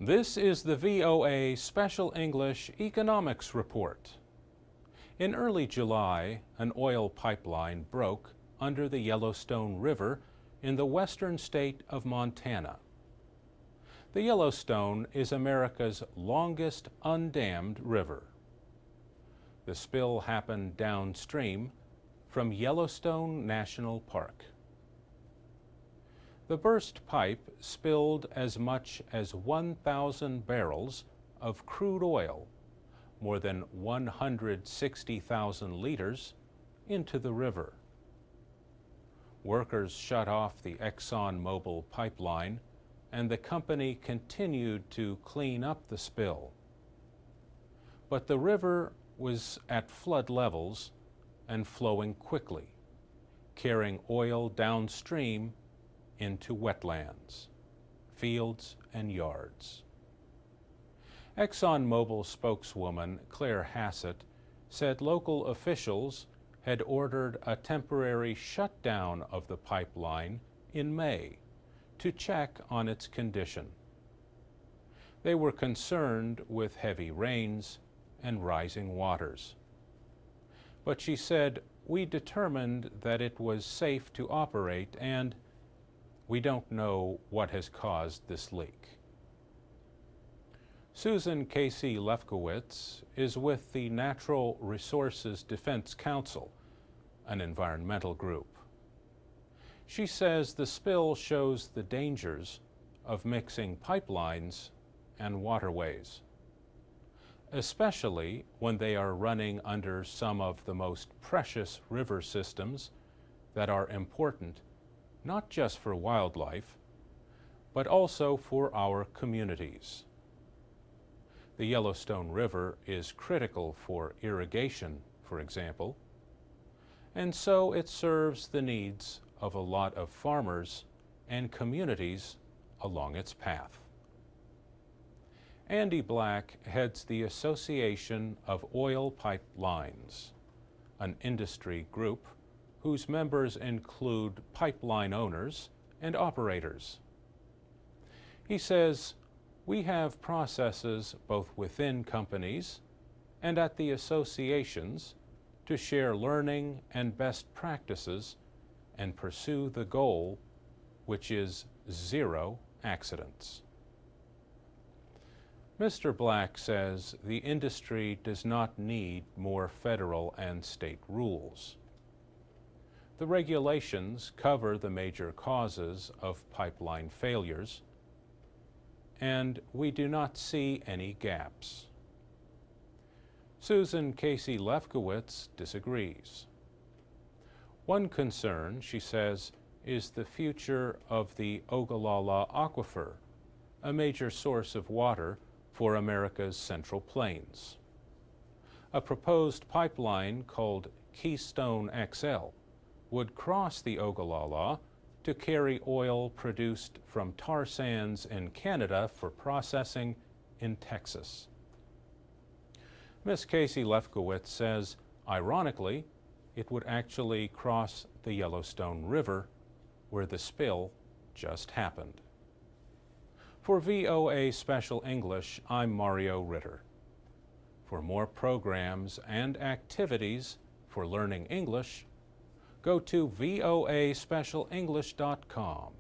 This is the VOA Special English Economics Report. In early July, an oil pipeline broke under the Yellowstone River in the western state of Montana. The Yellowstone is America's longest undammed river. The spill happened downstream from Yellowstone National Park. The burst pipe spilled as much as 1,000 barrels of crude oil, more than 160,000 liters, into the river. Workers shut off the ExxonMobil pipeline, and the company continued to clean up the spill. But the river was at flood levels and flowing quickly, carrying oil downstream into wetlands, fields, and yards. ExxonMobil spokeswoman Claire Hassett said local officials had ordered a temporary shutdown of the pipeline in May to check on its condition. They were concerned with heavy rains and rising waters. But she said, "We determined that it was safe to operate, and we don't know what has caused this leak." Susan Casey Lefkowitz is with the Natural Resources Defense Council, an environmental group. She says the spill shows the dangers of mixing pipelines and waterways, especially when they are running under some of the most precious river systems that are important not just for wildlife, but also for our communities. The Yellowstone River is critical for irrigation, for example, and so it serves the needs of a lot of farmers and communities along its path. Andy Black heads the Association of Oil Pipelines, an industry group whose members include pipeline owners and operators. He says, "We have processes both within companies and at the associations to share learning and best practices and pursue the goal, which is zero accidents." Mr. Black says the industry does not need more federal and state rules. The regulations cover the major causes of pipeline failures, and we do not see any gaps. Susan Casey Lefkowitz disagrees. One concern, she says, is the future of the Ogallala Aquifer, a major source of water for America's Central Plains. A proposed pipeline called Keystone XL would cross the Ogallala to carry oil produced from tar sands in Canada for processing in Texas. Ms. Casey Lefkowitz says, ironically, it would actually cross the Yellowstone River, where the spill just happened. For VOA Special English, I'm Mario Ritter. For more programs and activities for learning English, go to voaspecialenglish.com.